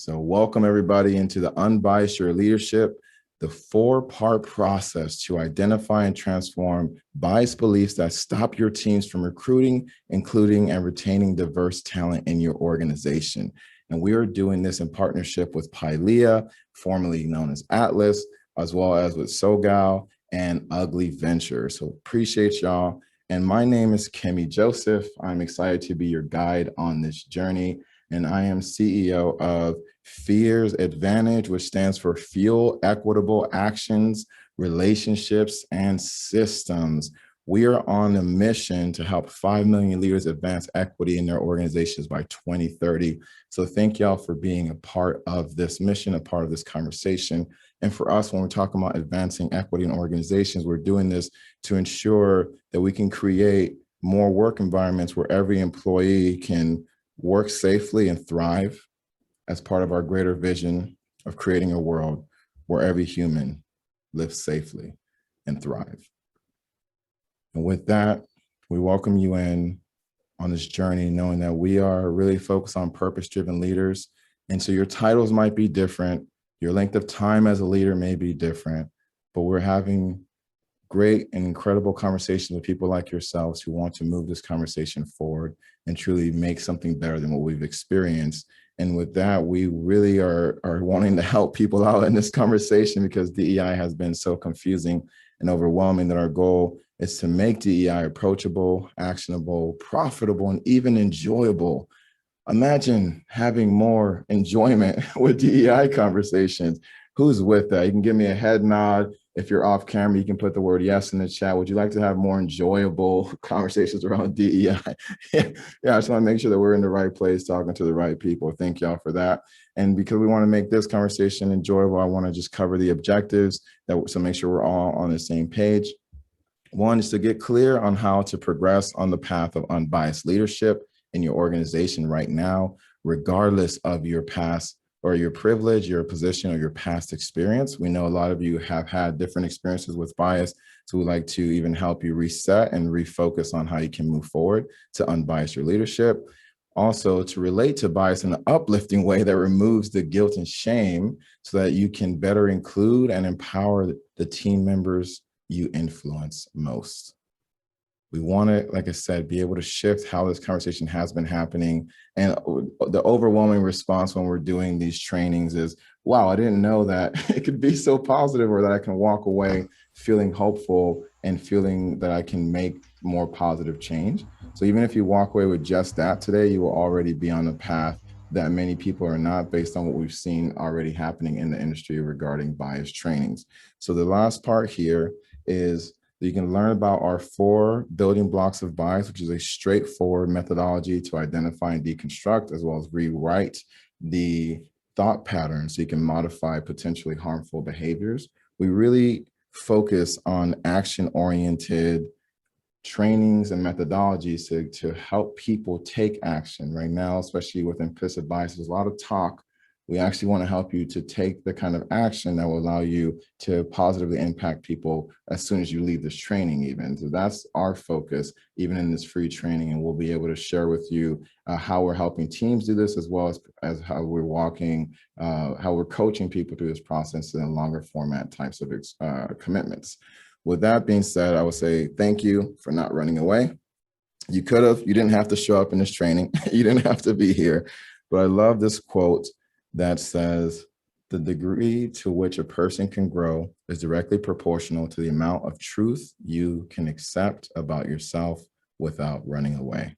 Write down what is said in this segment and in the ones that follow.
So welcome everybody into the Unbias Your Leadership, the four-part process to identify and transform biased beliefs that stop your teams from recruiting, including and retaining diverse talent in your organization. And we are doing this in partnership with Pylea, formerly known as Atlas, as well as with SoGal and Ugly Ventures. So appreciate y'all. And my name is Kemi Joseph. I'm excited to be your guide on this journey. And I am CEO of FEARS Advantage, which stands for Fuel Equitable Actions, Relationships, and Systems. We are on a mission to help 5 million leaders advance equity in their organizations by 2030. So thank y'all for being a part of this mission, a part of this conversation. And for us, when we're talking about advancing equity in organizations, we're doing this to ensure that we can create more work environments where every employee can work safely and thrive as part of our greater vision of creating a world where every human lives safely and thrive. And with that, we welcome you in on this journey, knowing that we are really focused on purpose-driven leaders. And so your titles might be different, your length of time as a leader may be different, but we're having great and incredible conversations with people like yourselves who want to move this conversation forward and truly make something better than what we've experienced. And with that, we really are wanting to help people out in this conversation because DEI has been so confusing and overwhelming that our goal is to make DEI approachable, actionable, profitable, and even enjoyable. Imagine having more enjoyment with DEI conversations. Who's with that? You can give me a head nod. If you're off camera, you can put the word yes in the chat. Would you like to have more enjoyable conversations around DEI? Yeah, I just want to make sure that we're in the right place, talking to the right people. Thank y'all for that. And because we want to make this conversation enjoyable, I want to just cover the objectives so make sure we're all on the same page. One is to get clear on how to progress on the path of unbiased leadership in your organization right now, regardless of your past or your privilege, your position, or your past experience. We know a lot of you have had different experiences with bias, so we'd like to even help you reset and refocus on how you can move forward to unbias your leadership. Also, to relate to bias in an uplifting way that removes the guilt and shame so that you can better include and empower the team members you influence most. We want to, like I said, be able to shift how this conversation has been happening. And the overwhelming response when we're doing these trainings is, wow, I didn't know that it could be so positive, or that I can walk away feeling hopeful and feeling that I can make more positive change. So even if you walk away with just that today, you will already be on a path that many people are not, based on what we've seen already happening in the industry regarding bias trainings. So the last part here is you can learn about our 4 building blocks of bias, which is a straightforward methodology to identify and deconstruct, as well as rewrite the thought patterns so you can modify potentially harmful behaviors. We really focus on action-oriented trainings and methodologies to help people take action. Right now, especially with implicit bias, there's a lot of talk. We actually want to help you to take the kind of action that will allow you to positively impact people as soon as you leave this training even. So that's our focus, even in this free training. And we'll be able to share with you how we're helping teams do this, as well as how we're how we're coaching people through this process in longer format types of commitments. With that being said, I would say thank you for not running away. You didn't have to show up in this training. You didn't have to be here. But I love this quote that says, the degree to which a person can grow is directly proportional to the amount of truth you can accept about yourself without running away.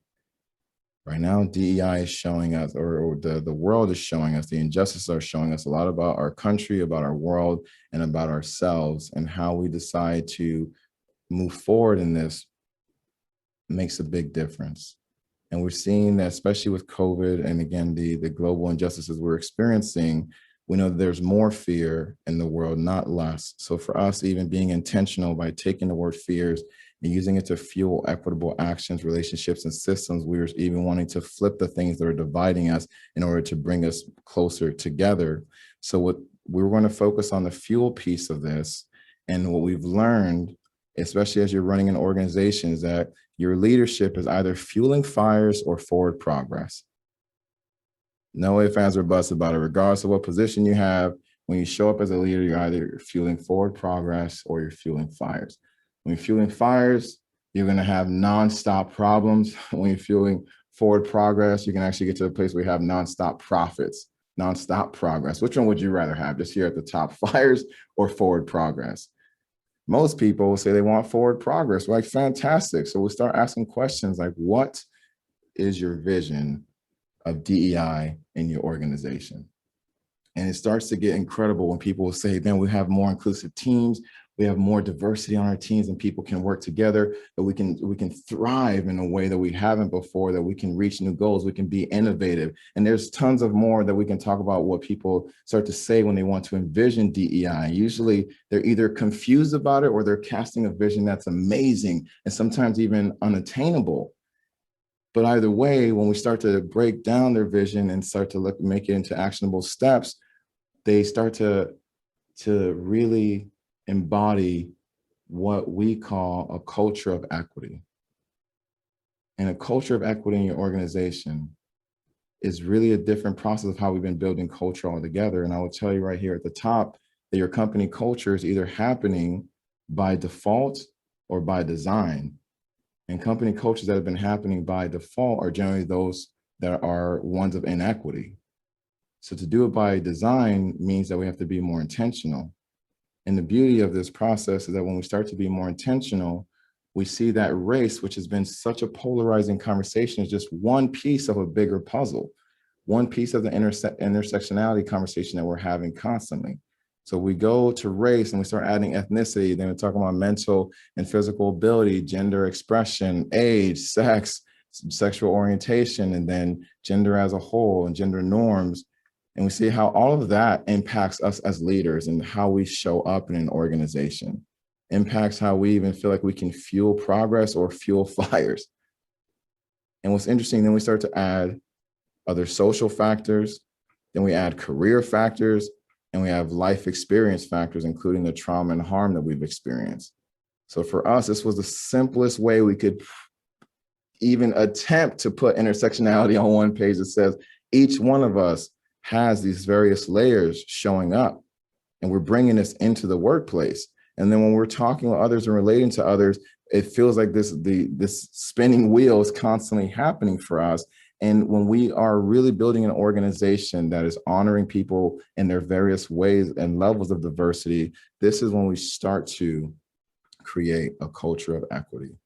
Right now, DEI is showing us, or the world is showing us, the injustices are showing us a lot about our country, about our world, and about ourselves, and how we decide to move forward in this makes a big difference. And we're seeing that, especially with COVID and again, the global injustices we're experiencing, we know there's more fear in the world, not less. So for us, even being intentional by taking the word fears and using it to fuel equitable actions, relationships, and systems, we're even wanting to flip the things that are dividing us in order to bring us closer together. So what we're going to focus on the fuel piece of this, and what we've learned, especially as you're running an organization, is that your leadership is either fueling fires or forward progress. No ifs, ands, or buts about it. Regardless of what position you have, when you show up as a leader, you're either fueling forward progress or you're fueling fires. When you're fueling fires, you're going to have nonstop problems. When you're fueling forward progress, you can actually get to a place where you have nonstop profits, nonstop progress. Which one would you rather have? Just here at the top, fires or forward progress? Most people will say they want forward progress. We're like, fantastic. So we'll start asking questions like, what is your vision of DEI in your organization? And it starts to get incredible when people will say, man, we have more inclusive teams, we have more diversity on our teams, and people can work together, that we can thrive in a way that we haven't before, that we can reach new goals, we can be innovative. And there's tons of more that we can talk about what people start to say when they want to envision DEI. Usually they're either confused about it or they're casting a vision that's amazing and sometimes even unattainable. But either way, when we start to break down their vision and start to make it into actionable steps, they start to really embody what we call a culture of equity. And a culture of equity in your organization is really a different process of how we've been building culture all together. And I will tell you right here at the top that your company culture is either happening by default or by design. And company cultures that have been happening by default are generally those that are ones of inequity. So to do it by design means that we have to be more intentional. And the beauty of this process is that when we start to be more intentional, we see that race, which has been such a polarizing conversation, is just one piece of a bigger puzzle, one piece of the intersectionality conversation that we're having constantly. So we go to race and we start adding ethnicity, then we're talking about mental and physical ability, gender expression, age, sex, sexual orientation, and then gender as a whole and gender norms. And we see how all of that impacts us as leaders and how we show up in an organization, impacts how we even feel like we can fuel progress or fuel fires. And what's interesting, then we start to add other social factors, then we add career factors, and we have life experience factors, including the trauma and harm that we've experienced. So for us, this was the simplest way we could even attempt to put intersectionality on one page that says each one of us has these various layers showing up, and we're bringing this into the workplace. And then when we're talking with others and relating to others, it feels like this spinning wheel is constantly happening for us. And when we are really building an organization that is honoring people in their various ways and levels of diversity, this is when we start to create a culture of equity,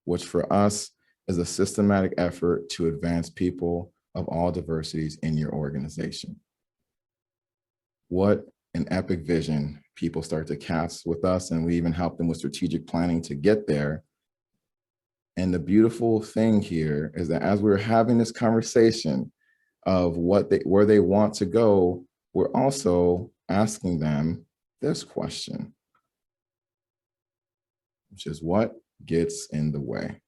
which for us is a systematic effort to advance people of all diversities in your organization. What an epic vision people start to cast with us, and we even help them with strategic planning to get there. And the beautiful thing here is that as we're having this conversation of where they want to go, we're also asking them this question, which is what gets in the way?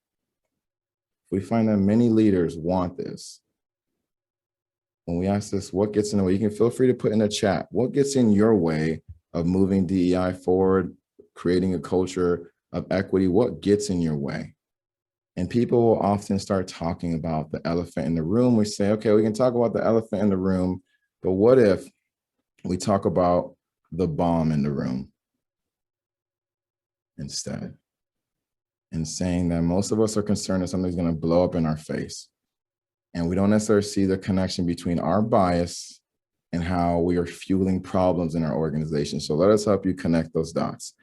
We find that many leaders want this. When we ask this, what gets in the way, you can feel free to put in the chat, what gets in your way of moving DEI forward, creating a culture of equity, what gets in your way? And people will often start talking about the elephant in the room. We say, okay, we can talk about the elephant in the room, but what if we talk about the bomb in the room instead? And saying that most of us are concerned that something's going to blow up in our face. And we don't necessarily see the connection between our bias and how we are fueling problems in our organization. So let us help you connect those dots.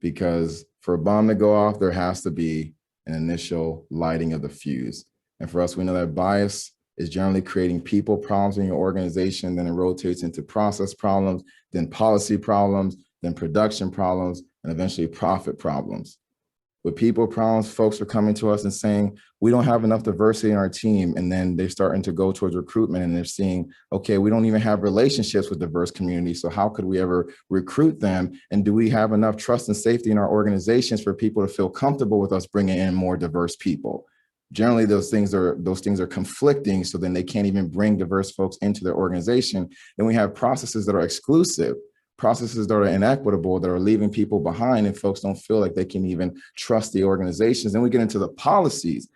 Because for a bomb to go off, there has to be an initial lighting of the fuse. And for us, we know that bias is generally creating people problems in your organization, then it rotates into process problems, then policy problems, then production problems, and eventually profit problems. With people problems, folks are coming to us and saying, we don't have enough diversity in our team. And then they're starting to go towards recruitment and they're seeing, okay, we don't even have relationships with diverse communities. So how could we ever recruit them? And do we have enough trust and safety in our organizations for people to feel comfortable with us bringing in more diverse people? Generally, those things are conflicting. So then they can't even bring diverse folks into their organization. Then we have processes that are exclusive, processes that are inequitable, that are leaving people behind, and folks don't feel like they can even trust the organizations. Then we get into the policies.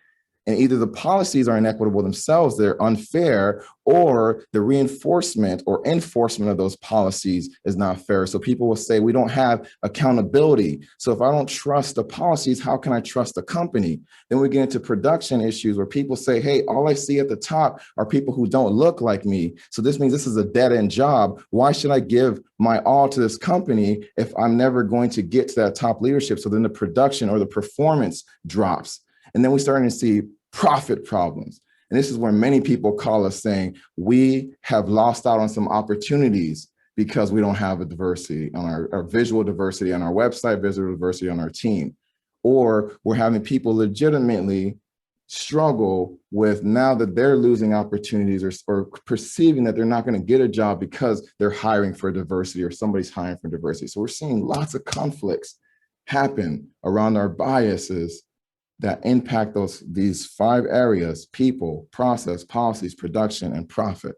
And either the policies are inequitable themselves, they're unfair, or the reinforcement or enforcement of those policies is not fair. So people will say, we don't have accountability. So if I don't trust the policies, how can I trust the company? Then we get into production issues where people say, hey, all I see at the top are people who don't look like me. So this means this is a dead-end job. Why should I give my all to this company if I'm never going to get to that top leadership? So then the production or the performance drops. And then we're starting to see profit problems. And this is where many people call us saying, we have lost out on some opportunities because we don't have a diversity on our visual diversity on our website, visual diversity on our team. Or we're having people legitimately struggle with now that they're losing opportunities or perceiving that they're not going to get a job because they're hiring for diversity or somebody's hiring for diversity. So we're seeing lots of conflicts happen around our biases that impact these 5 areas: people, process, policies, production, and profit.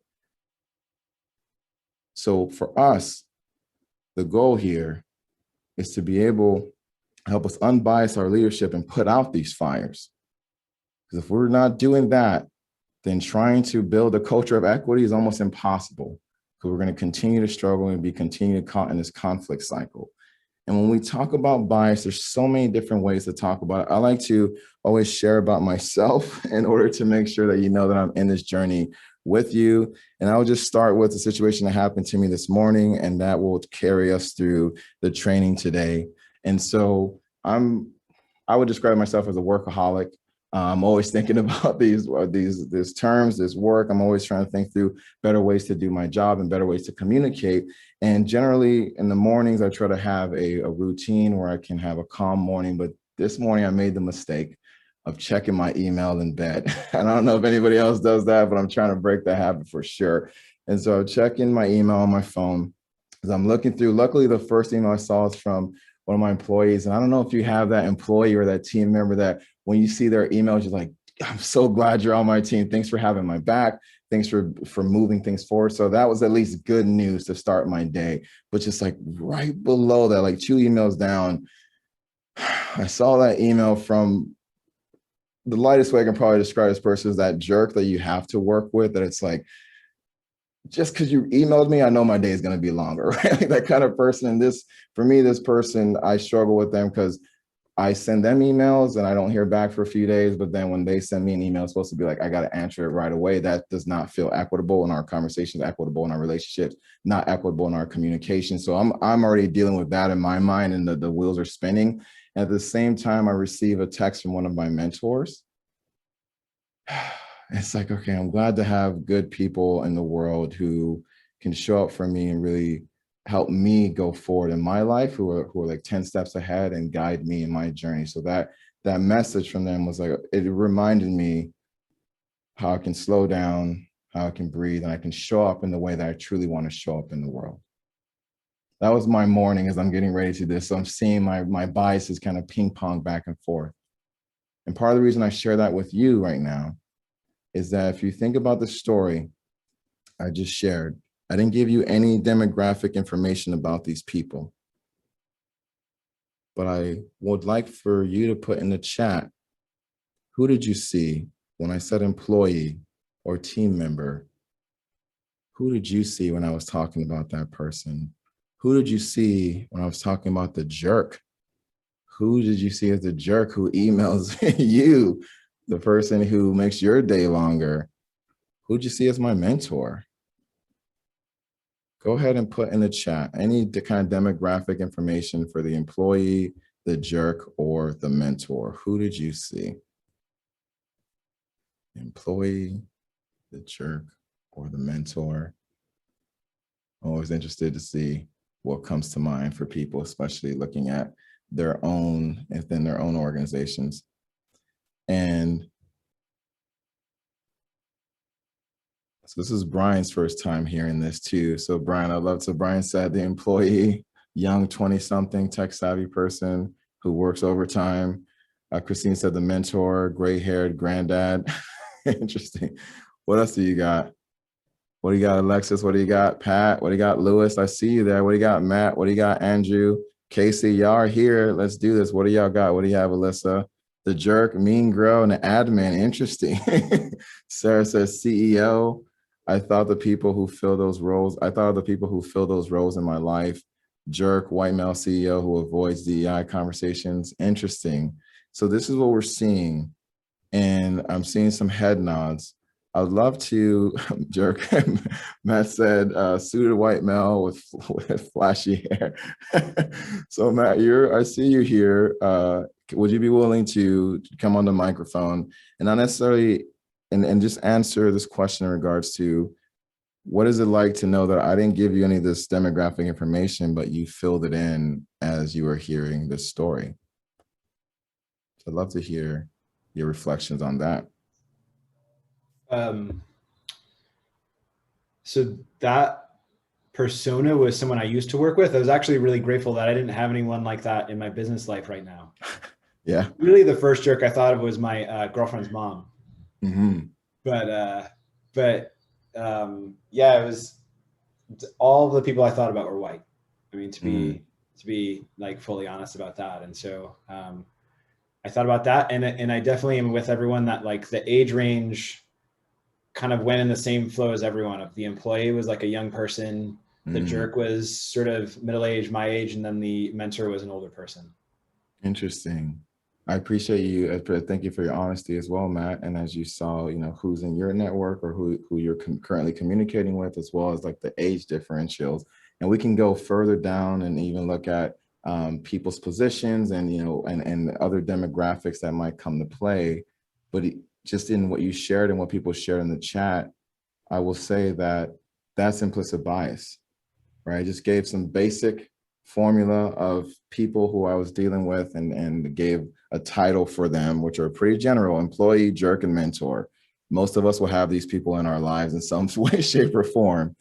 So for us, the goal here is to be able to help us unbias our leadership and put out these fires. Because if we're not doing that, then trying to build a culture of equity is almost impossible, because we're going to continue to struggle and continue caught in this conflict cycle. And when we talk about bias, there's so many different ways to talk about it. I like to always share about myself in order to make sure that you know that I'm in this journey with you. And I'll just start with the situation that happened to me this morning, and that will carry us through the training today. And so I would describe myself as a workaholic. I'm always thinking about these terms, this work. I'm always trying to think through better ways to do my job and better ways to communicate. And generally in the mornings, I try to have a routine where I can have a calm morning. But this morning I made the mistake of checking my email in bed. And I don't know if anybody else does that, but I'm trying to break that habit for sure. And so I'm checking my email on my phone as I'm looking through. Luckily, the first email I saw is from one of my employees. And I don't know if you have that employee or that team member that when you see their emails, you're like, I'm so glad you're on my team. Thanks for having my back. Thanks for moving things forward. So that was at least good news to start my day. But just like right below that, like 2 emails down, I saw that email from the lightest way I can probably describe this person is that jerk that you have to work with, that it's like, just because you emailed me, I know my day is going to be longer, right? Like that kind of person. And for me, this person, I struggle with them because I send them emails and I don't hear back for a few days. But then when they send me an email, it's supposed to be like, I got to answer it right away. That does not feel equitable in our conversations, equitable in our relationships, not equitable in our communication. So I'm already dealing with that in my mind, and the wheels are spinning. At the same time, I receive a text from one of my mentors. It's like, okay, I'm glad to have good people in the world who can show up for me and really help me go forward in my life, who are like 10 steps ahead and guide me in my journey. So that message from them was like, it reminded me how I can slow down, how I can breathe, and I can show up in the way that I truly want to show up in the world. That was my morning as I'm getting ready to this. So I'm seeing my biases kind of ping pong back and forth. And part of the reason I share that with you right now is that if you think about the story I just shared, I didn't give you any demographic information about these people, but I would like for you to put in the chat, who did you see when I said employee or team member? Who did you see when I was talking about that person? Who did you see when I was talking about the jerk? Who did you see as the jerk who emails you, the person who makes your day longer? Who'd you see as my mentor? Go ahead and put in the chat any kind of demographic information for the employee, the jerk, or the mentor. Who did you see? The employee, the jerk, or the mentor? I'm always interested to see what comes to mind for people, especially looking at their own, within their own organizations. And so this is Brian's first time hearing this too. So Brian, Brian said the employee, young 20-something tech-savvy person who works overtime. Christine said the mentor, gray-haired granddad. Interesting. What else do you got? What do you got, Alexis? What do you got, Pat? What do you got, Lewis? I see you there. What do you got, Matt? What do you got, Andrew? Casey, y'all are here. Let's do this. What do y'all got? What do you have, Alyssa? The jerk, mean girl, and the admin. Interesting. Sarah says CEO. I thought the people who fill those roles, I thought of the people who fill those roles in my life. Jerk, white male CEO who avoids DEI conversations. Interesting. So this is what we're seeing. And I'm seeing some head nods. I'd love to jerk. Matt said, suited white male with flashy hair. So Matt, I see you here. Would you be willing to come on the microphone and not necessarily, and just answer this question in regards to what is it like to know that I didn't give you any of this demographic information, but you filled it in as you were hearing this story? So I'd love to hear your reflections on that. So that persona was someone I used to work with. I was actually really grateful that I didn't have anyone like that in my business life right now. Yeah. Really, the first jerk I thought of was my girlfriend's mom. Mm-hmm. But yeah, it was all the people I thought about were white. I mean, to be like fully honest about that. And so I thought about that, and I definitely am with everyone that like the age range kind of went in the same flow as everyone. Of the employee was like a young person, the jerk was sort of middle aged, my age, and then the mentor was an older person. Interesting. I appreciate you. Thank you for your honesty as well, Matt. And as you saw, who's in your network or who you're currently communicating with, as well as like the age differentials. And we can go further down and even look at people's positions and, and other demographics that might come to play. But just in what you shared and what people shared in the chat, I will say that that's implicit bias, right? I just gave some basic formula of people who I was dealing with and gave a title for them, which are pretty general: employee, jerk, and mentor. Most of us will have these people in our lives in some way, shape, or form.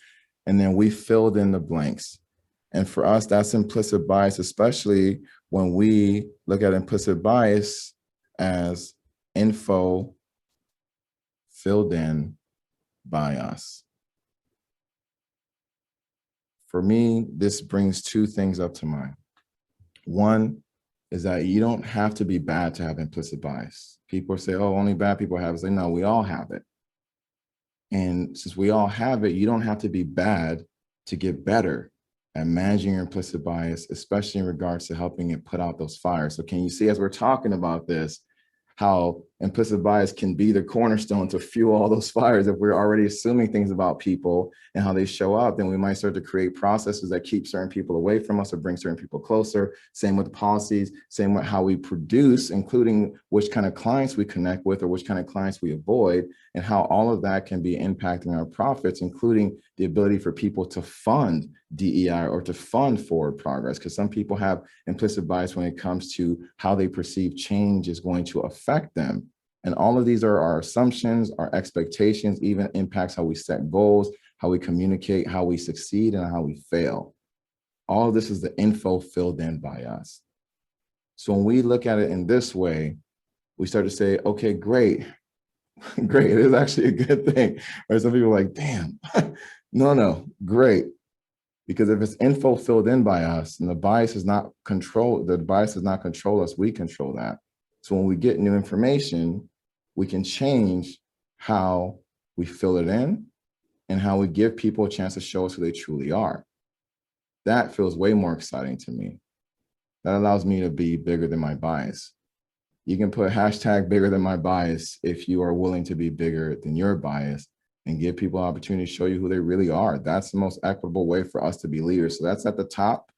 And then we filled in the blanks. And for us, that's implicit bias, especially when we look at implicit bias as info filled in by us. For me, this brings two things up to mind. One is that you don't have to be bad to have implicit bias. People say, oh, only bad people have it. It's like, no, we all have it. And since we all have it, you don't have to be bad to get better at managing your implicit bias, especially in regards to helping it put out those fires. So can you see, as we're talking about this, how implicit bias can be the cornerstone to fuel all those fires? If we're already assuming things about people and how they show up, then we might start to create processes that keep certain people away from us or bring certain people closer. Same with policies, same with how we produce, including which kind of clients we connect with or which kind of clients we avoid, and how all of that can be impacting our profits, including the ability for people to fund DEI or to fund forward progress. Because some people have implicit bias when it comes to how they perceive change is going to affect them. And all of these are our assumptions, our expectations, even impacts how we set goals, how we communicate, how we succeed, and how we fail. All of this is the info filled in by us. So when we look at it in this way, we start to say, okay, great. Great. It is actually a good thing. Or some people are like, damn, no, great. Because if it's info filled in by us and the bias does not control us, we control that. So when we get new information, we can change how we fill it in and how we give people a chance to show us who they truly are. That feels way more exciting to me. That allows me to be bigger than my bias. You can put hashtag bigger than my bias if you are willing to be bigger than your bias and give people an opportunity to show you who they really are. That's the most equitable way for us to be leaders. So that's at the top.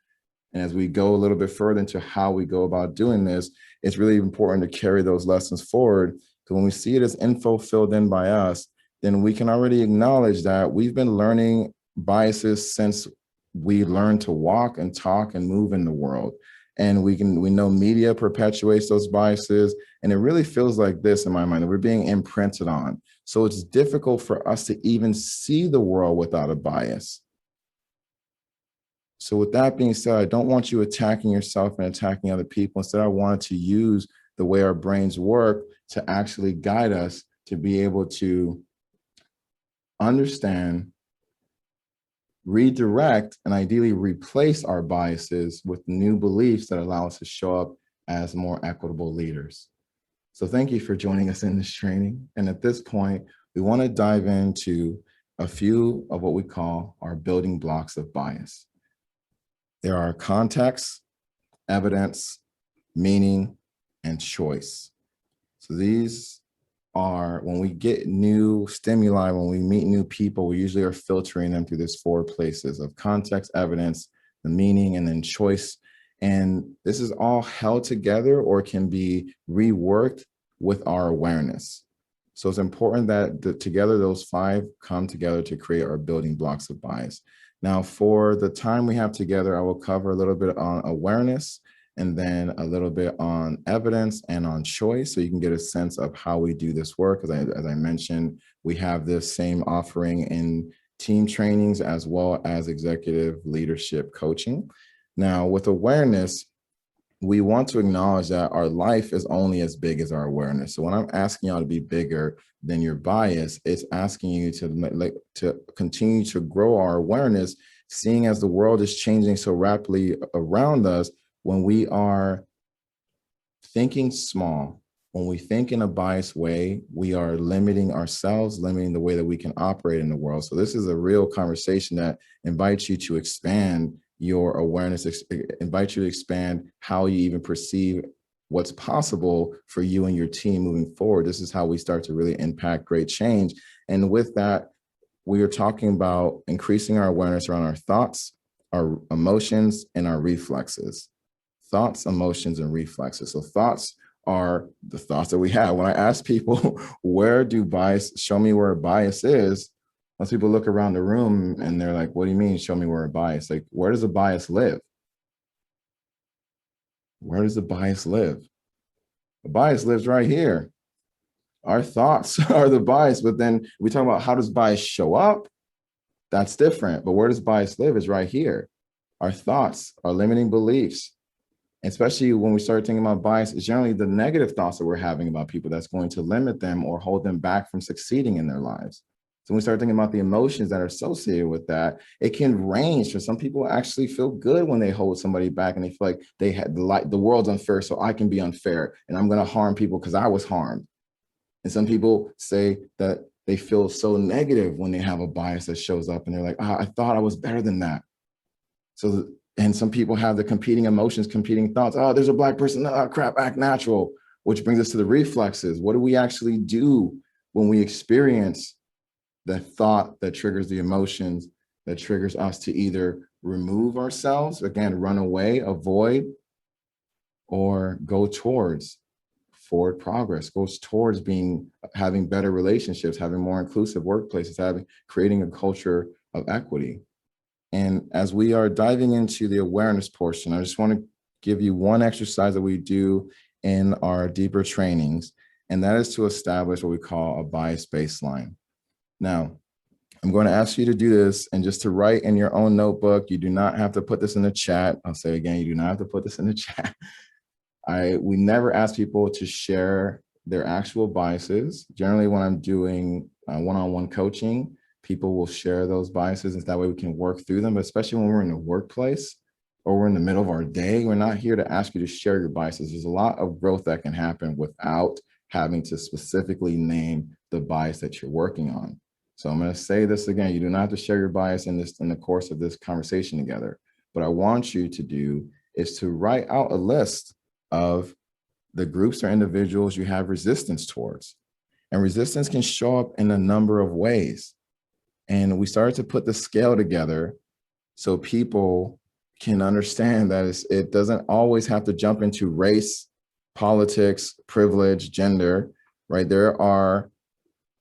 And as we go a little bit further into how we go about doing this, it's really important to carry those lessons forward. Because when we see it as info filled in by us, then we can already acknowledge that we've been learning biases since we learned to walk and talk and move in the world. And we know media perpetuates those biases. And it really feels like this in my mind, that we're being imprinted on. So it's difficult for us to even see the world without a bias. So with that being said, I don't want you attacking yourself and attacking other people. Instead, I wanted to use the way our brains work to actually guide us to be able to understand, redirect, and ideally replace our biases with new beliefs that allow us to show up as more equitable leaders. So thank you for joining us in this training. And at this point, we want to dive into a few of what we call our building blocks of bias. There are context, evidence, meaning, and choice. So these are, when we get new stimuli, when we meet new people, we usually are filtering them through these 4 places of context, evidence, the meaning, and then choice. And this is all held together or can be reworked with our awareness. So it's important that together those 5 come together to create our building blocks of bias. Now, for the time we have together, I will cover a little bit on awareness and then a little bit on evidence and on choice, so you can get a sense of how we do this work. As I mentioned, we have this same offering in team trainings as well as executive leadership coaching. Now, with awareness, we want to acknowledge that our life is only as big as our awareness. So when I'm asking y'all to be bigger than your bias, it's asking you to continue to grow our awareness, seeing as the world is changing so rapidly around us. When we are thinking small, when we think in a biased way, we are limiting ourselves, limiting the way that we can operate in the world. So this is a real conversation that invites you to expand your awareness, invites you to expand how you even perceive what's possible for you and your team moving forward. This is how we start to really impact great change. And with that, we are talking about increasing our awareness around our thoughts, our emotions, and our reflexes. Thoughts, emotions, and reflexes. So thoughts are the thoughts that we have. When I ask people, where do bias, show me where a bias is, most people look around the room and they're like, what do you mean, show me where a bias? Like, where does a bias live? Where does the bias live? The bias lives right here. Our thoughts are the bias, but then we talk about how does bias show up? That's different. But where does bias live is right here. Our thoughts, our limiting beliefs, especially when we start thinking about bias, it's generally the negative thoughts that we're having about people that's going to limit them or hold them back from succeeding in their lives. So when we start thinking about the emotions that are associated with that, it can range. For some people actually feel good when they hold somebody back and they feel like they had the world's unfair, so I can be unfair and I'm going to harm people because I was harmed. And some people say that they feel so negative when they have a bias that shows up and they're like, I thought I was better than that. So, and some people have the competing emotions, competing thoughts. Oh, there's a black person, oh, crap, act natural, which brings us to the reflexes. What do we actually do when we experience the thought that triggers the emotions, that triggers us to either remove ourselves, again, run away, avoid, or go towards forward progress, goes towards having better relationships, having more inclusive workplaces, creating a culture of equity. And as we are diving into the awareness portion, I just want to give you one exercise that we do in our deeper trainings, and that is to establish what we call a bias baseline. Now, I'm going to ask you to do this and just to write in your own notebook. You do not have to put this in the chat. I'll say again, you do not have to put this in the chat. We never ask people to share their actual biases. Generally, when I'm doing one-on-one coaching, people will share those biases, and that way we can work through them. But especially when we're in the workplace or we're in the middle of our day, we're not here to ask you to share your biases. There's a lot of growth that can happen without having to specifically name the bias that you're working on. So I'm going to say this again. You do not have to share your bias in the course of this conversation together. What I want you to do is to write out a list of the groups or individuals you have resistance towards. And resistance can show up in a number of ways. And we started to put the scale together so people can understand that it doesn't always have to jump into race, politics, privilege, gender, right?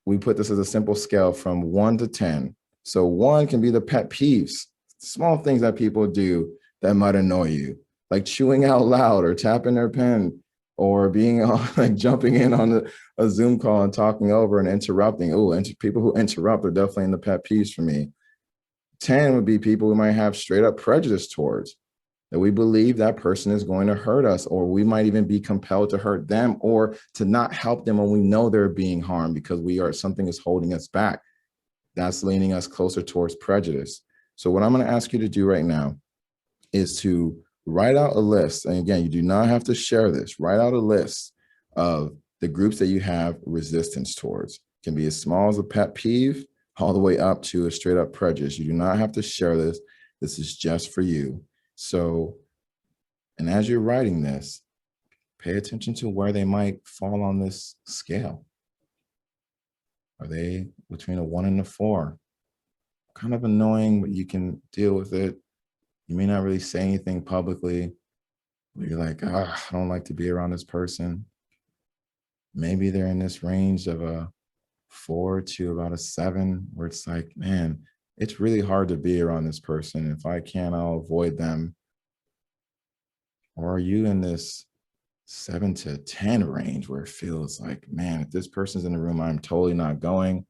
We put this as a simple scale from 1 to 10. So 1 can be the pet peeves, small things that people do that might annoy you, like chewing out loud or tapping their pen or being like jumping in on a Zoom call and talking over and interrupting. Oh, people who interrupt are definitely in the pet peeves for me. 10 would be people we might have straight up prejudice towards, that we believe that person is going to hurt us, or we might even be compelled to hurt them or to not help them when we know they're being harmed because something is holding us back. That's leaning us closer towards prejudice. So what I'm going to ask you to do right now is to write out a list. And again, you do not have to share this. Write out a list of the groups that you have resistance towards. It can be as small as a pet peeve all the way up to a straight up prejudice. You do not have to share this. This is just for you. So, and as you're writing this, pay attention to where they might fall on this scale. Are they between a 1 and a 4? Kind of annoying, but you can deal with it. You may not really say anything publicly. You're like, I don't like to be around this person. Maybe they're in this range of a 4 to about a 7, where it's like, man, it's really hard to be around this person. If I can, I'll avoid them. Or are you in this 7 to 10 range where it feels like, man, if this person's in the room, I'm totally not going.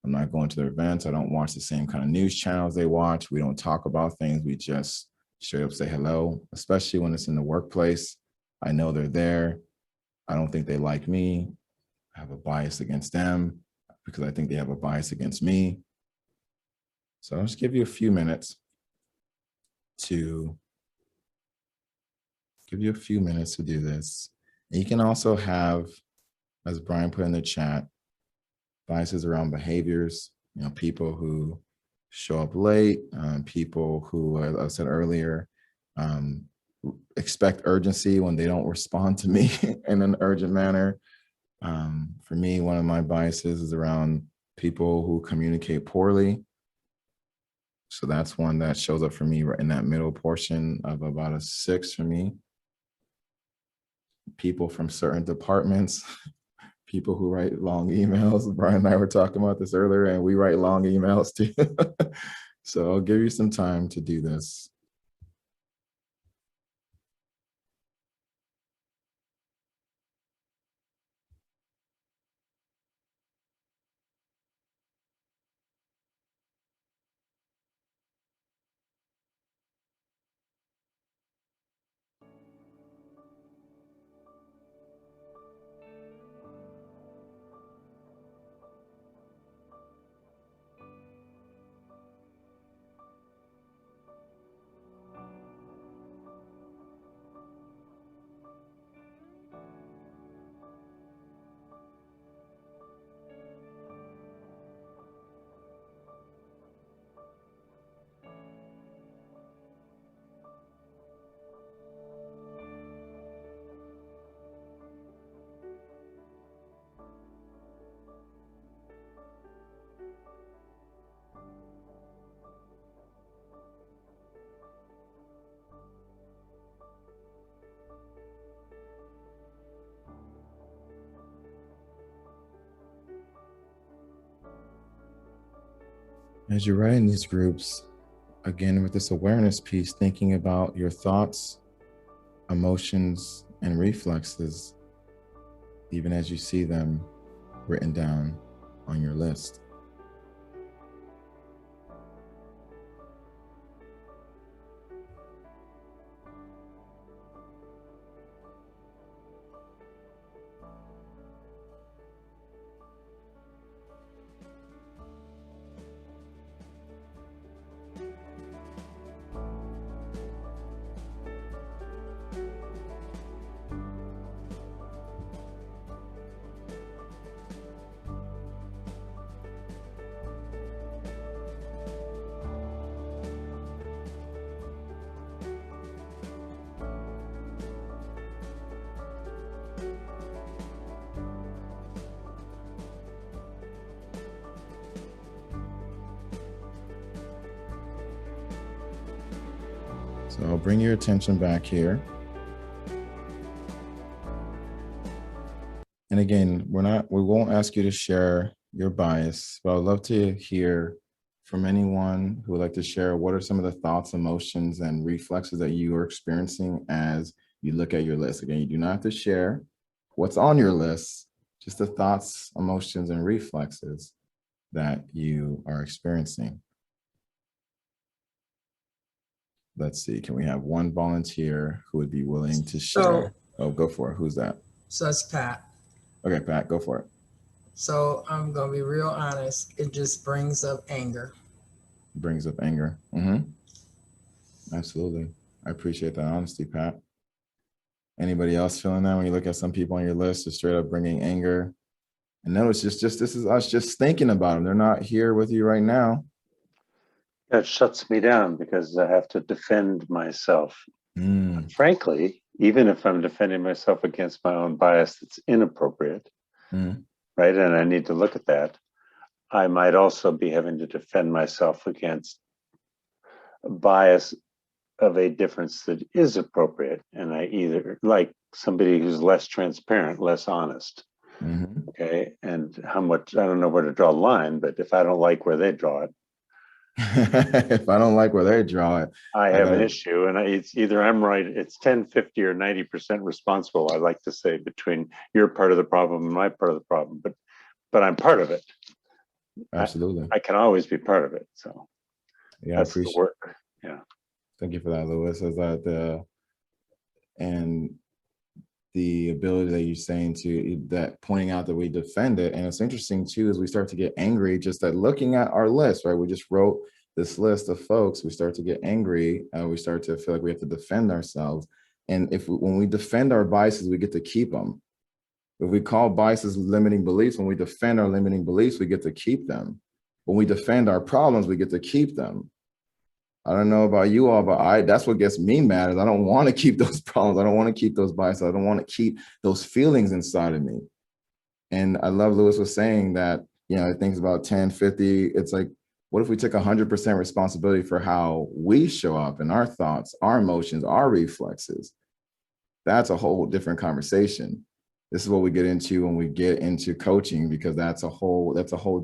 I'm not going to their events. I don't watch the same kind of news channels they watch. We don't talk about things. We just straight up say hello, especially when it's in the workplace. I know they're there. I don't think they like me. I have a bias against them because I think they have a bias against me. So I'll just give you a few minutes to do this. And you can also have, as Brian put in the chat, biases around behaviors, people who show up late, people who, as I said earlier, expect urgency when they don't respond to me in an urgent manner. For me, one of my biases is around people who communicate poorly. So that's one that shows up for me right in that middle portion of about a 6 for me. People from certain departments, people who write long emails. Brian and I were talking about this earlier, and we write long emails too. So I'll give you some time to do this. As you're writing these groups, again, with this awareness piece, thinking about your thoughts, emotions, and reflexes, even as you see them written down on your list. So I'll bring your attention back here. And again, we won't ask you to share your bias, but I'd love to hear from anyone who would like to share what are some of the thoughts, emotions, and reflexes that you are experiencing as you look at your list. Again, you do not have to share what's on your list, just the thoughts, emotions, and reflexes that you are experiencing. Let's see, can we have one volunteer who would be willing to share? Oh, go for it. Who's that? So it's Pat. Okay, Pat, go for it. So I'm going to be real honest. It just brings up anger. Brings up anger. Mm-hmm. Absolutely. I appreciate that honesty, Pat. Anybody else feeling that when you look at some people on your list, just straight up bringing anger? And no, it's just this is us just thinking about them. They're not here with you right now. That shuts me down because I have to defend myself. Mm, Frankly, even if I'm defending myself against my own bias that's inappropriate, mm, right? And I need to look at that. I might also be having to defend myself against a bias of a difference that is appropriate. And I either like somebody who's less transparent, less honest. mhm. Okay. And how much, I don't know where to draw the line, but if I don't like where they draw it, If I don't like where they draw it, I I have an gotta. issue. And it's either I'm right, it's 10, 50, or 90% responsible. I like to say between your part of the problem and my part of the problem, but I'm part of it. Absolutely. I can always be part of it. So Yeah, I that's the appreciate. work. Yeah. Thank you for that, Lewis. Is that and the ability that you're saying to that pointing out that we defend it. And it's interesting too, as we start to get angry, just at looking at our list, right? We just wrote this list of folks, we start to get angry, we start to feel like we have to defend ourselves. And when we defend our biases, we get to keep them. If we call biases limiting beliefs, when we defend our limiting beliefs, we get to keep them. When we defend our problems, we get to keep them. I don't know about you all, but that's what gets me mad is I don't want to keep those problems. I don't want to keep those biases. I don't want to keep those feelings inside of me. And I love Lewis was saying that, it thinks about 10, 50. It's like, what if we took 100% responsibility for how we show up and our thoughts, our emotions, our reflexes? That's a whole different conversation. This is what we get into when we get into coaching, because that's a whole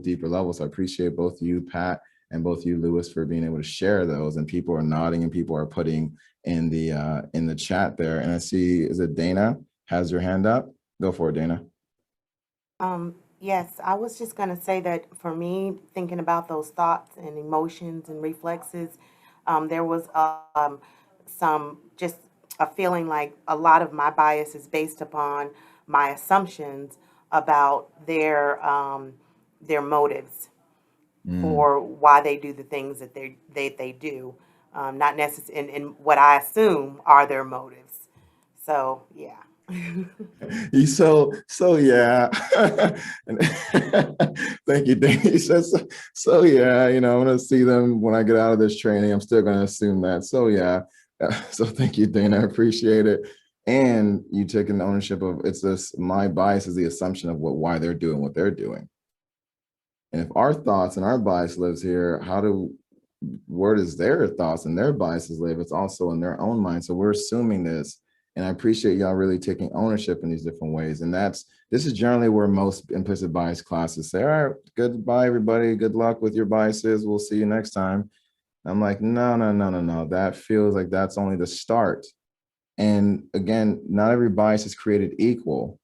deeper level. So I appreciate both you, Pat, and both you, Lewis, for being able to share those. And people are nodding and people are putting in the chat there. And I see, is it Dana has your hand up? Go for it, Dana. Yes, I was just going to say that for me, thinking about those thoughts and emotions and reflexes, there was some just a feeling like a lot of my bias is based upon my assumptions about their motives Mm. for why they do the things that they do, not necessarily, and what I assume are their motives. So yeah. So yeah. And thank you, Dana. He says so yeah, I'm gonna see them when I get out of this training. I'm still gonna assume that. So yeah. So thank you, Dana. I appreciate it. And you taking ownership of it's this, my bias is the assumption of why they're doing what they're doing. And if our thoughts and our bias lives here, where does their thoughts and their biases live? It's also in their own mind. So we're assuming this. And I appreciate y'all really taking ownership in these different ways. And this is generally where most implicit bias classes say, all right, goodbye, everybody. Good luck with your biases. We'll see you next time. I'm like, no. That feels like that's only the start. And again, not every bias is created equal.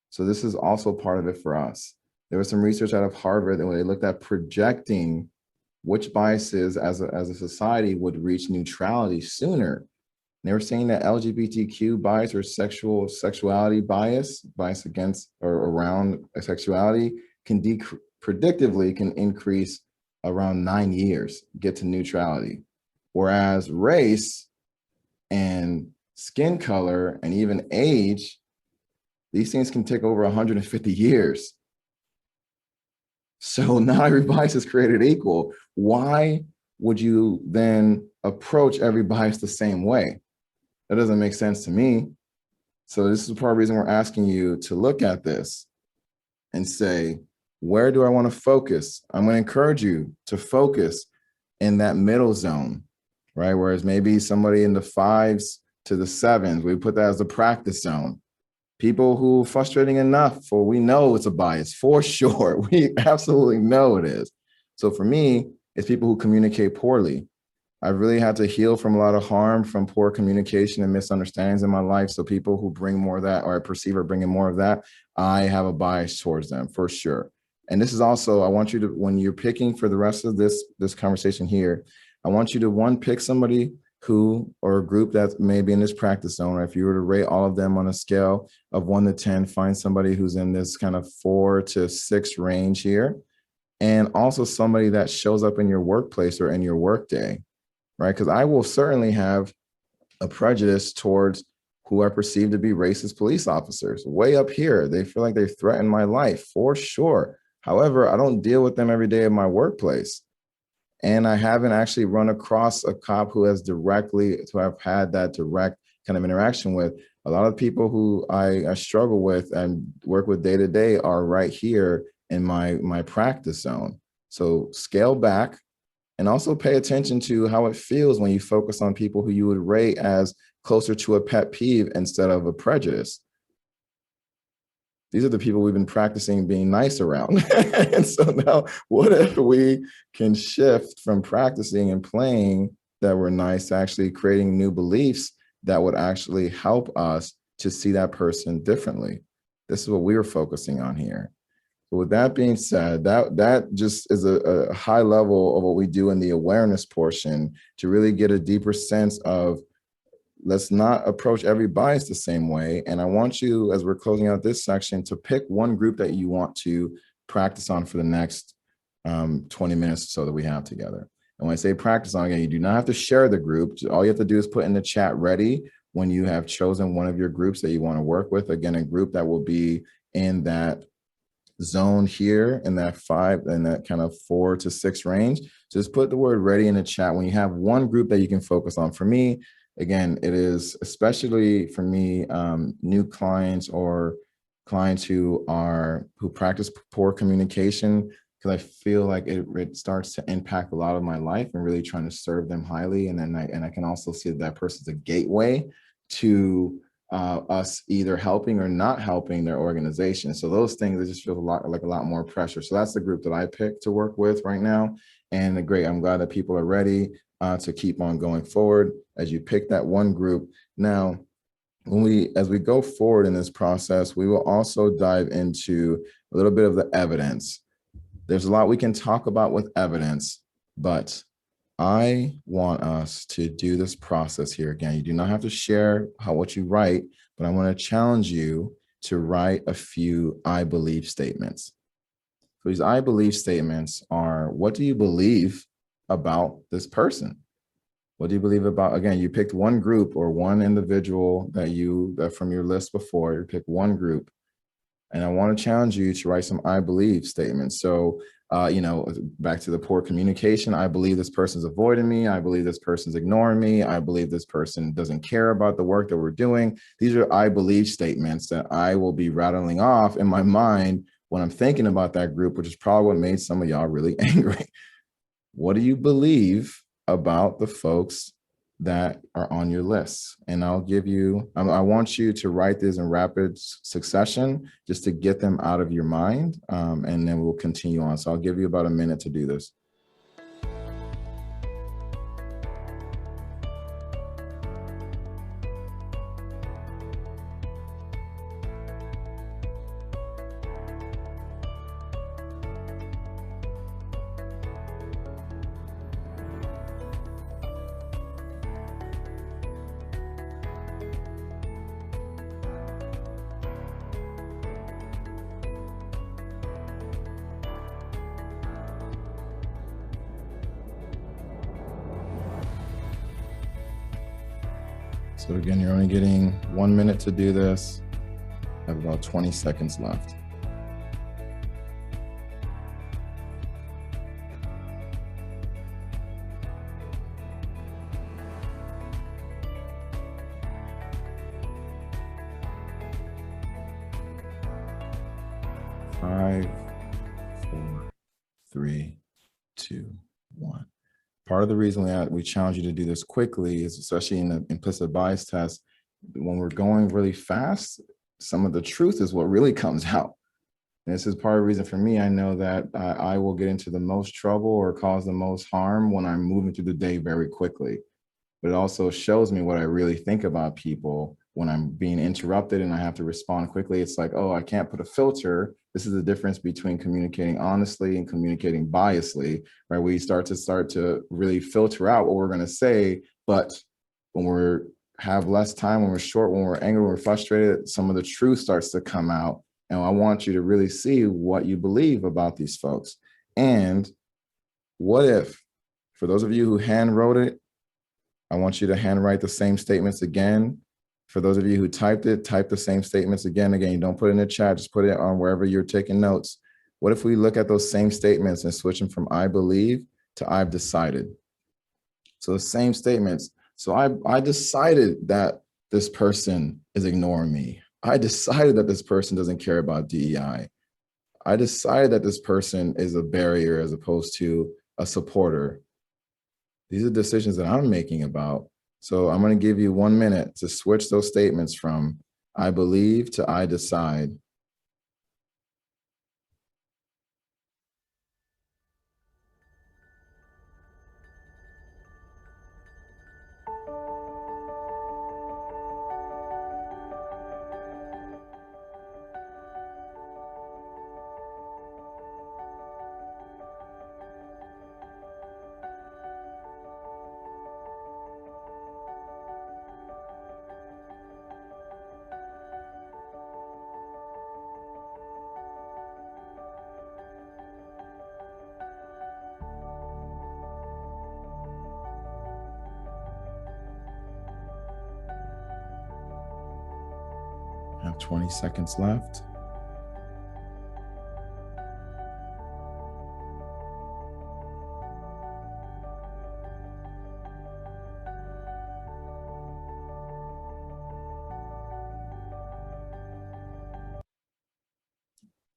So this is also part of it for us. There was some research out of Harvard that when they looked at projecting which biases as a society would reach neutrality sooner. And they were saying that LGBTQ bias or sexuality bias against or around sexuality can predictively can increase around 9 years, get to neutrality. Whereas race and skin color and even age, these things can take over 150 years. So not every bias is created equal. Why would you then approach every bias the same way? That doesn't make sense to me. So this is part of the reason we're asking you to look at this and say, where do I want to focus? I'm going to encourage you to focus in that middle zone, right? Whereas maybe somebody in the 5s to the 7s, we put that as the practice zone. People who are frustrating enough, for we know it's a bias for sure. We absolutely know it is. So for me, it's people who communicate poorly. I've really had to heal from a lot of harm from poor communication and misunderstandings in my life. So people who bring more of that, or I perceive are bringing more of that, I have a bias towards them for sure. And this is also, I want you to, when you're picking for the rest of this conversation here, I want you to pick somebody who, or a group that may be in this practice zone, or if you were to rate all of them on a scale of 1 to 10, find somebody who's in this kind of 4 to 6 range here. And also somebody that shows up in your workplace or in your workday, right? Because I will certainly have a prejudice towards who are perceived to be racist police officers. Way up here, they feel like they threaten my life for sure. However, I don't deal with them every day in my workplace. And I haven't actually run across a cop who have had that direct kind of interaction with. A lot of people who I struggle with and work with day to day are right here in my practice zone. So scale back and also pay attention to how it feels when you focus on people who you would rate as closer to a pet peeve instead of a prejudice. These are the people we've been practicing being nice around. And so now, what if we can shift from practicing and playing that we're nice to actually creating new beliefs that would actually help us to see that person differently? This is what we were focusing on here. So with that being said, that just is a high level of what we do in the awareness portion to really get a deeper sense of, let's not approach every bias the same way. And I want you, as we're closing out this section, to pick one group that you want to practice on for the next 20 minutes or so that we have together. And when I say practice on, again, you do not have to share the group. All you have to do is put in the chat ready when you have chosen one of your groups that you want to work with. Again, a group that will be in that zone here, in that 5 and that kind of 4 to 6 range. Just put the word ready in the chat when you have one group that you can focus on. For me, again, it is especially for me, new clients or clients who practice poor communication, because I feel like it starts to impact a lot of my life and really trying to serve them highly. And then I can also see that person's a gateway to us either helping or not helping their organization. So those things, it just feels a lot more pressure. So that's the group that I picked to work with right now. And great, I'm glad that people are ready to keep on going forward as you pick that one group. Now, as we go forward in this process, we will also dive into a little bit of the evidence. There's a lot we can talk about with evidence, but I want us to do this process here. Again, you do not have to share what you write, but I want to challenge you to write a few I believe statements. So these I believe statements are, what do you believe about this person? What do you believe about, again, you picked one group or one individual that from your list before, you pick one group. And I want to challenge you to write some I believe statements. So, back to the poor communication, I believe this person's avoiding me. I believe this person's ignoring me. I believe this person doesn't care about the work that we're doing. These are I believe statements that I will be rattling off in my mind when I'm thinking about that group, which is probably what made some of y'all really angry. What do you believe about the folks that are on your list? And I want you to write this in rapid succession just to get them out of your mind. And then we'll continue on. So I'll give you about a minute to do this. So again, you're only getting 1 minute to do this. I have about 20 seconds left. Five, 4, 3, 2, 1. Part of the reason we challenge you to do this quickly is, especially in the implicit bias test, when we're going really fast, some of the truth is what really comes out. And this is part of the reason for me. I know that I will get into the most trouble or cause the most harm when I'm moving through the day very quickly. But it also shows me what I really think about people when I'm being interrupted and I have to respond quickly. It's like, oh, I can't put a filter. This is the difference between communicating honestly and communicating biasly, right? We start to really filter out what we're going to say. But when we have less time, when we're short, when we're angry, when we're frustrated, some of the truth starts to come out. And I want you to really see what you believe about these folks. And what if, for those of you who hand wrote it, I want you to handwrite the same statements again For those of you who typed it, type the same statements again. Again, you don't put it in the chat, just put it on wherever you're taking notes. What if we look at those same statements and switch them from I believe to I've decided? So the same statements. So I decided that this person is ignoring me. I decided that this person doesn't care about DEI. I decided that this person is a barrier as opposed to a supporter. These are decisions that I'm making about. So I'm going to give you 1 minute to switch those statements from I believe to I decide. I have 20 seconds left.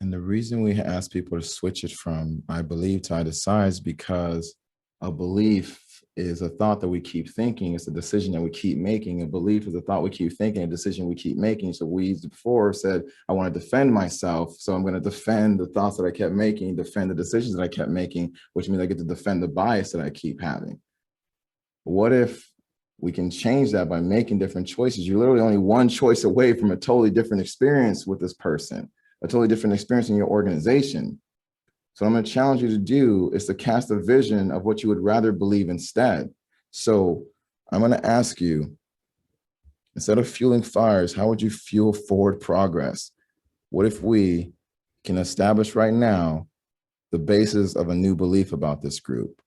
And the reason we ask people to switch it from I believe to I decide is because a belief is a thought that we keep thinking. It's a decision that we keep making. A belief is a thought we keep thinking, a decision we keep making. So we before said, I want to defend myself. So I'm going to defend the thoughts that I kept making, defend the decisions that I kept making, which means I get to defend the bias that I keep having. What if we can change that by making different choices? You're literally only one choice away from a totally different experience with this person, a totally different experience in your organization. So what I'm going to challenge you to do is to cast a vision of what you would rather believe instead. So I'm going to ask you, instead of fueling fires, how would you fuel forward progress? What if we can establish right now the basis of a new belief about this group?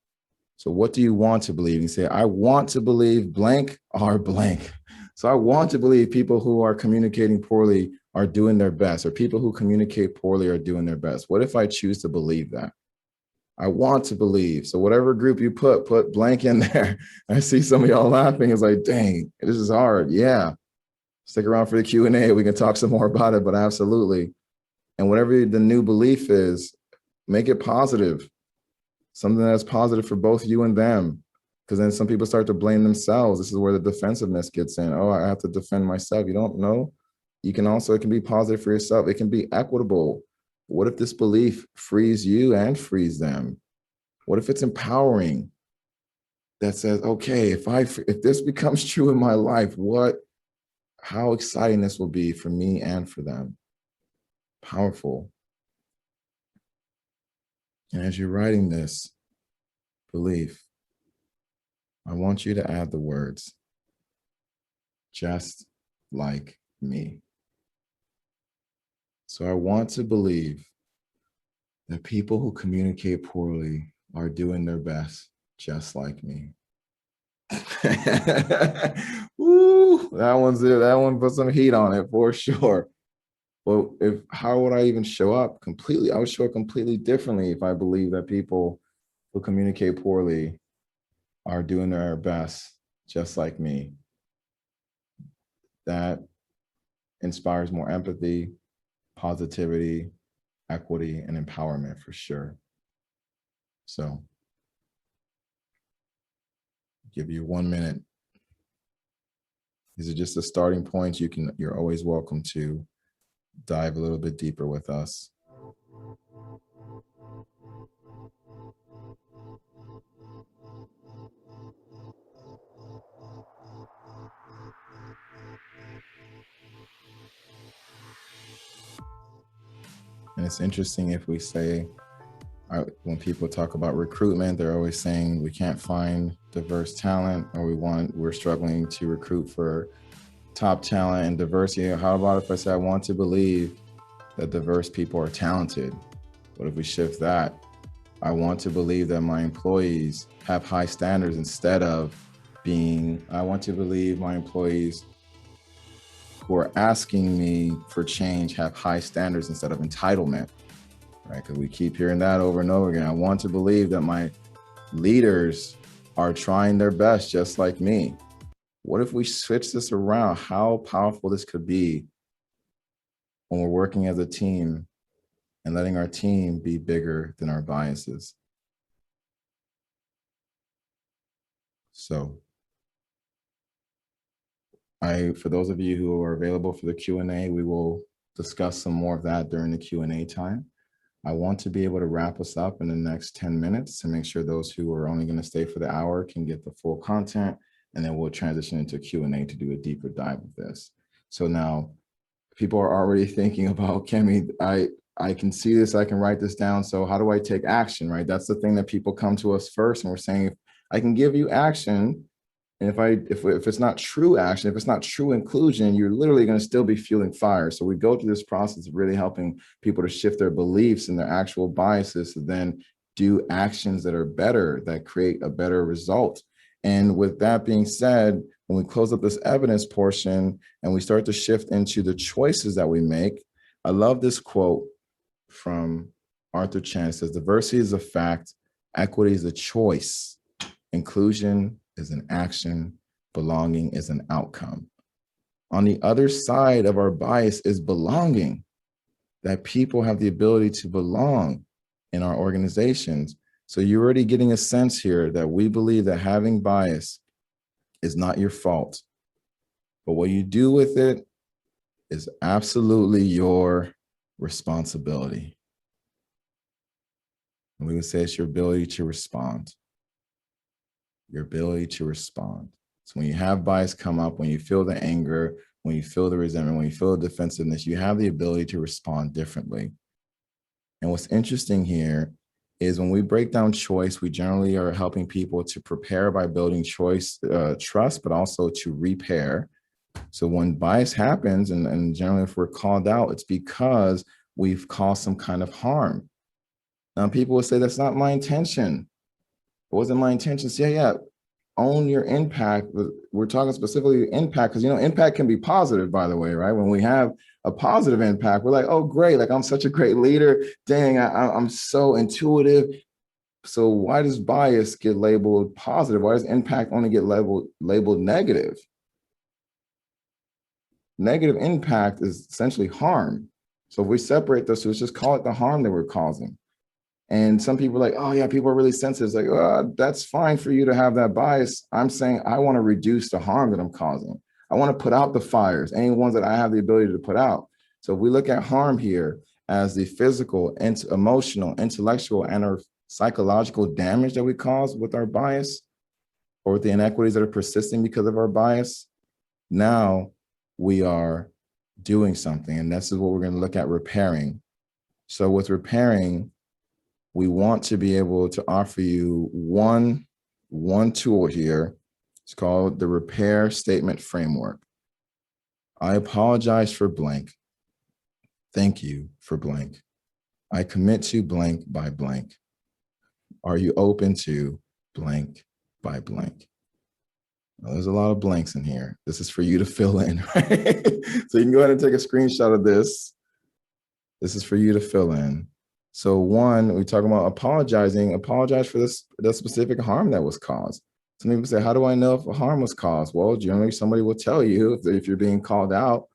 So what do you want to believe? You say, I want to believe blank are blank. So I want to believe people who are communicating poorly are doing their best, or people who communicate poorly are doing their best. What if I choose to believe that? I want to believe. So whatever group you put blank in there. I see some of y'all laughing. It's like, dang, this is hard. Yeah. Stick around for the Q&A. We can talk some more about it, but absolutely. And whatever the new belief is, make it positive. Something that's positive for both you and them. Because then some people start to blame themselves. This is where the defensiveness gets in. Oh, I have to defend myself. You don't know. You can also, it can be positive for yourself. It can be equitable. What if this belief frees you and frees them? What if it's empowering? That says, okay, if this becomes true in my life, how exciting this will be for me and for them. Powerful. And as you're writing this belief, I want you to add the words, just like me. So I want to believe that people who communicate poorly are doing their best, just like me. Woo, that one's it. That one put some heat on it for sure. Well, how would I even show up completely? I would show up completely differently if I believe that people who communicate poorly are doing their best, just like me. That inspires more empathy, positivity, equity, and empowerment for sure. So, give you 1 minute. These are just the starting points. You're always welcome to dive a little bit deeper with us. And it's interesting if we say, when people talk about recruitment, they're always saying we can't find diverse talent, or we're struggling to recruit for top talent and diversity. How about if I say I want to believe that diverse people are talented? What if we shift that? I want to believe that my employees have high standards instead of I want to believe my employees who are asking me for change have high standards instead of entitlement, right? Because we keep hearing that over and over again. I want to believe that my leaders are trying their best just like me. What if we switch this around? How powerful this could be when we're working as a team and letting our team be bigger than our biases. So for those of you who are available for the Q&A, we will discuss some more of that during the Q&A time. I want to be able to wrap us up in the next 10 minutes to make sure those who are only going to stay for the hour can get the full content, and then we'll transition into Q&A to do a deeper dive of this. So now people are already thinking about, Kemi, I can see this, I can write this down. So how do I take action, right? That's the thing that people come to us first, and we're saying, if I can give you action, and if it's not true action, if it's not true inclusion, you're literally going to still be fueling fire. So we go through this process of really helping people to shift their beliefs and their actual biases to then do actions that are better, that create a better result. And with that being said, when we close up this evidence portion and we start to shift into the choices that we make, I love this quote from Arthur Chan. It says, diversity is a fact, equity is a choice, inclusion is an action, belonging is an outcome. On the other side of our bias is belonging, that people have the ability to belong in our organizations. So you're already getting a sense here that we believe that having bias is not your fault, but what you do with it is absolutely your responsibility. And we would say it's your ability to respond. Your ability to respond. So when you have bias come up, when you feel the anger, when you feel the resentment, when you feel the defensiveness, you have the ability to respond differently. And what's interesting here is when we break down choice, we generally are helping people to prepare by building choice, trust, but also to repair. So when bias happens, and generally if we're called out, it's because we've caused some kind of harm. Now people will say, that's not my intention. It wasn't my intention. So yeah, own your impact. We're talking specifically impact, because impact can be positive, by the way, right? When we have a positive impact, we're like, oh, great, like I'm such a great leader. Dang, I'm so intuitive. So why does bias get labeled positive? Why does impact only get labeled negative? Negative impact is essentially harm. So if we separate those two, let's just call it the harm that we're causing. And some people are like, oh yeah, people are really sensitive. It's like, oh, that's fine for you to have that bias. I'm saying I want to reduce the harm that I'm causing. I want to put out the fires, any ones that I have the ability to put out. So if we look at harm here as the physical, emotional, intellectual, and our psychological damage that we cause with our bias, or with the inequities that are persisting because of our bias, now we are doing something. And this is what we're going to look at repairing. So with repairing, we want to be able to offer you one tool here. It's called the Repair Statement Framework. I apologize for blank. Thank you for blank. I commit to blank by blank. Are you open to blank by blank? Now, there's a lot of blanks in here. This is for you to fill in, right? So you can go ahead and take a screenshot of this. This is for you to fill in. So one, we talk about apologizing. Apologize for the specific harm that was caused. Some people say, how do I know if a harm was caused? Well, generally somebody will tell you if you're being called out,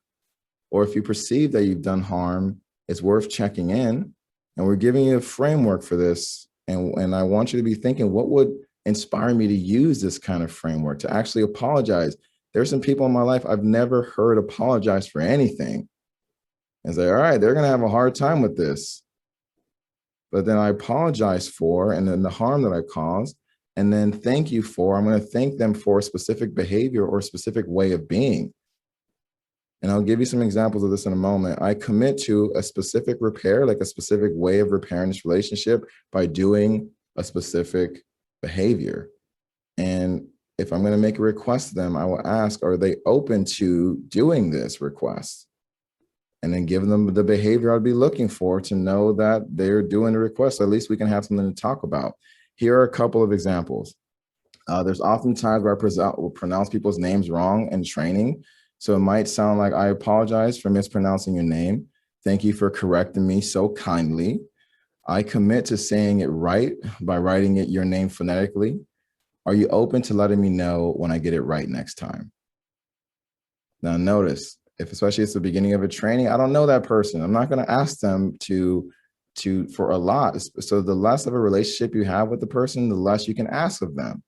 or if you perceive that you've done harm, it's worth checking in. And we're giving you a framework for this. And I want you to be thinking, what would inspire me to use this kind of framework to actually apologize? There's some people in my life I've never heard apologize for anything. And say, all right, they're going to have a hard time with this. But then I apologize for, and then the harm that I caused, and then thank you for, I'm going to thank them for a specific behavior or a specific way of being. And I'll give you some examples of this in a moment. I commit to a specific repair, like a specific way of repairing this relationship by doing a specific behavior. And if I'm going to make a request to them, I will ask, are they open to doing this request? And then give them the behavior I'd be looking for to know that they're doing the request. So at least we can have something to talk about. Here are a couple of examples. There's often times where I will pronounce people's names wrong in training. So it might sound like, I apologize for mispronouncing your name. Thank you for correcting me so kindly. I commit to saying it right by writing it your name phonetically. Are you open to letting me know when I get it right next time? Now notice, if especially it's the beginning of a training, I don't know that person. I'm not going to ask them for a lot. So the less of a relationship you have with the person, the less you can ask of them.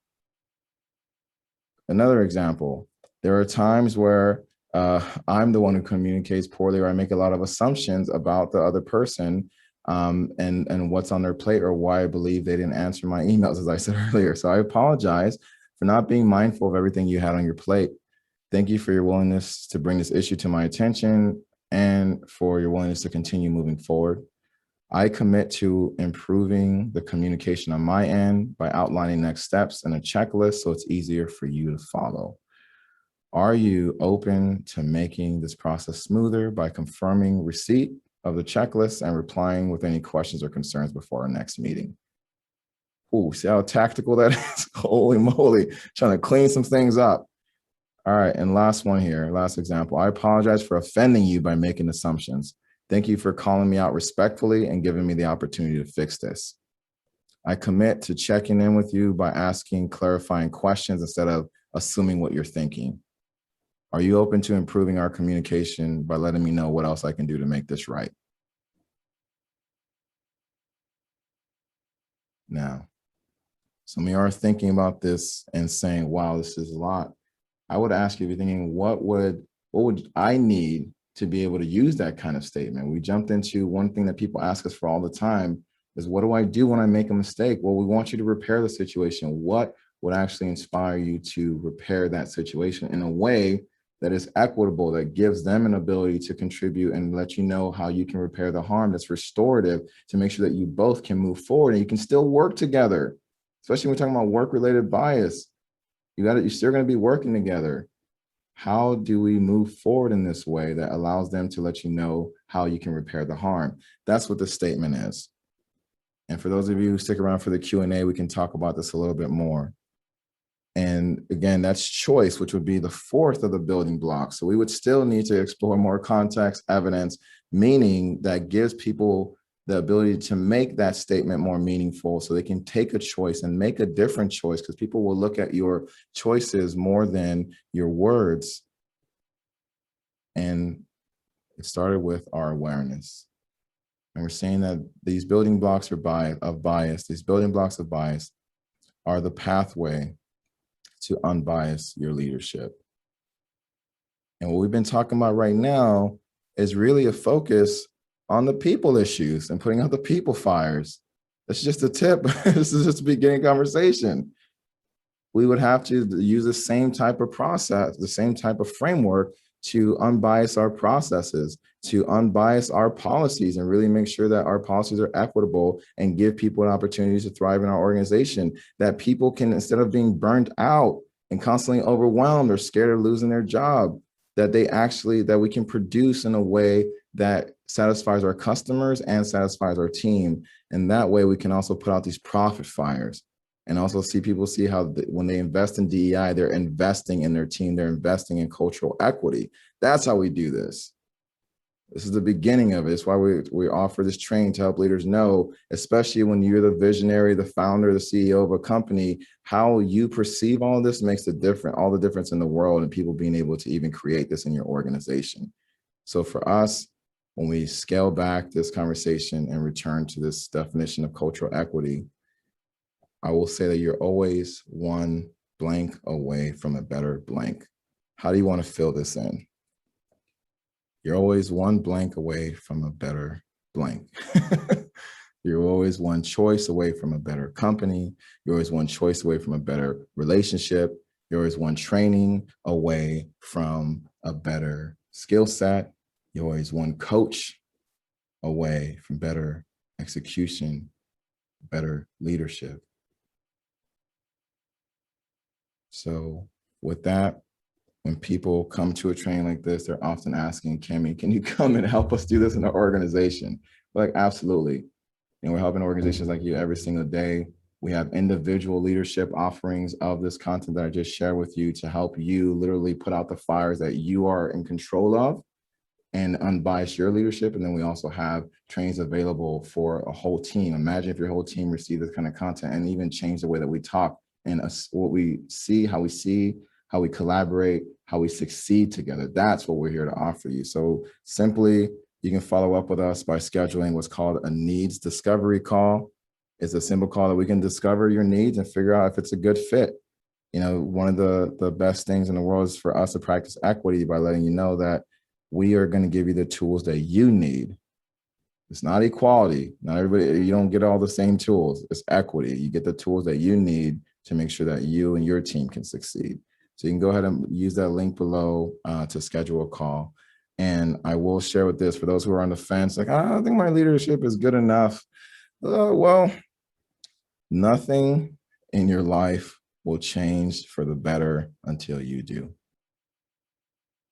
Another example, there are times where I'm the one who communicates poorly, or I make a lot of assumptions about the other person and what's on their plate, or why I believe they didn't answer my emails, as I said earlier. So I apologize for not being mindful of everything you had on your plate. Thank you for your willingness to bring this issue to my attention and for your willingness to continue moving forward. I commit to improving the communication on my end by outlining next steps and a checklist so it's easier for you to follow. Are you open to making this process smoother by confirming receipt of the checklist and replying with any questions or concerns before our next meeting? Ooh, see how tactical that is? Holy moly, trying to clean some things up. All right, and last one here, last example. I apologize for offending you by making assumptions. Thank you for calling me out respectfully and giving me the opportunity to fix this. I commit to checking in with you by asking clarifying questions instead of assuming what you're thinking. Are you open to improving our communication by letting me know what else I can do to make this right? Now, some of you are thinking about this and saying, wow, this is a lot. I would ask you, if you're thinking, what would I need to be able to use that kind of statement? We jumped into one thing that people ask us for all the time is, what do I do when I make a mistake? Well, we want you to repair the situation. What would actually inspire you to repair that situation in a way that is equitable, that gives them an ability to contribute and let you know how you can repair the harm, that's restorative, to make sure that you both can move forward and you can still work together, especially when we're talking about work-related bias. You're still going to be working together. How do we move forward in this way that allows them to let you know how you can repair the harm? That's what the statement is. And for those of you who stick around for the Q&A, we can talk about this a little bit more. And again, that's choice, which would be the fourth of the building blocks. So we would still need to explore more context, evidence, meaning that gives people the ability to make that statement more meaningful so they can take a choice and make a different choice, because people will look at your choices more than your words. And it started with our awareness. And we're saying that these building blocks of bias, these building blocks of bias are the pathway to unbias your leadership. And what we've been talking about right now is really a focus on the people issues and putting out the people fires. That's just a tip. This is just a beginning conversation. We would have to use the same type of process, the same type of framework to unbias our processes, to unbias our policies, and really make sure that our policies are equitable and give people an opportunity to thrive in our organization, that people can, instead of being burnt out and constantly overwhelmed or scared of losing their job, that we can produce in a way that satisfies our customers and satisfies our team. And that way we can also put out these profit fires and also see people see how when they invest in DEI, they're investing in their team, they're investing in cultural equity. That's how we do this. This is the beginning of it. It's why we offer this training to help leaders know, especially when you're the visionary, the founder, the CEO of a company, how you perceive all of this makes all the difference in the world, and people being able to even create this in your organization. So for us, when we scale back this conversation and return to this definition of cultural equity, I will say that you're always one blank away from a better blank. How do you want to fill this in? You're always one blank away from a better blank. You're always one choice away from a better company. You're always one choice away from a better relationship. You're always one training away from a better skill set. You're always one coach away from better execution, better leadership. So with that, when people come to a training like this, they're often asking, Cami, can you come and help us do this in our organization? We're like, absolutely. And we're helping organizations like you every single day. We have individual leadership offerings of this content that I just shared with you to help you literally put out the fires that you are in control of and unbias your leadership. And then we also have trainings available for a whole team. Imagine if your whole team received this kind of content and even change the way that we talk and what we see, how we collaborate, how we succeed together. That's what we're here to offer you. So simply, you can follow up with us by scheduling what's called a needs discovery call. It's a simple call that we can discover your needs and figure out if it's a good fit. You know, one of the best things in the world is for us to practice equity by letting you know that we are going to give you the tools that you need. It's not equality. Not everybody, you don't get all the same tools. It's equity. You get the tools that you need to make sure that you and your team can succeed. So you can go ahead and use that link below to schedule a call. And I will share with this for those who are on the fence, like, I don't think my leadership is good enough. Well, nothing in your life will change for the better until you do.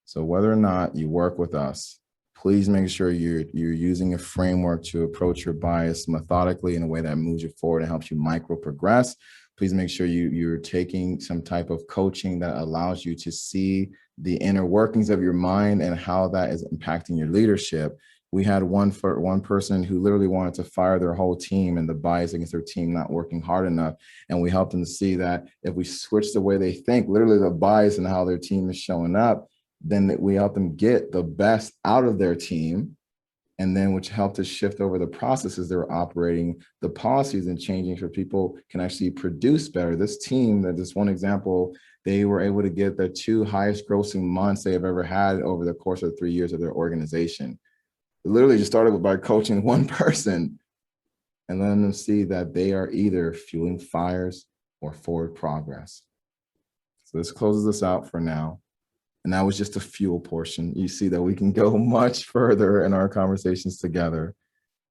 So whether or not you work with us, please make sure you're using a framework to approach your bias methodically in a way that moves you forward and helps you micro progress. Please make sure you're taking some type of coaching that allows you to see the inner workings of your mind and how that is impacting your leadership. We had one person who literally wanted to fire their whole team and the bias against their team not working hard enough. And we helped them to see that if we switch the way they think, literally the bias and how their team is showing up, then we help them get the best out of their team. And then which helped to shift over the processes they're operating, the policies and changing so people can actually produce better. This team, that this one example, they were able to get the 2 highest grossing months they have ever had over the course of 3 years of their organization. It literally just started by coaching one person and letting them see that they are either fueling fires or forward progress. So this closes us out for now. And that was just a fuel portion. You see that we can go much further in our conversations together.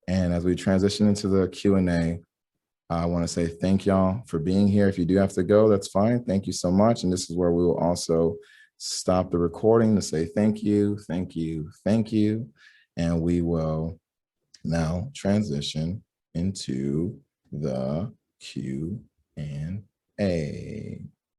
And as we transition into the Q&A, I want to say thank y'all for being here. If you do have to go, that's fine. Thank you so much. And this is where we will also stop the recording to say thank you, thank you, thank you. And we will now transition into the Q&A.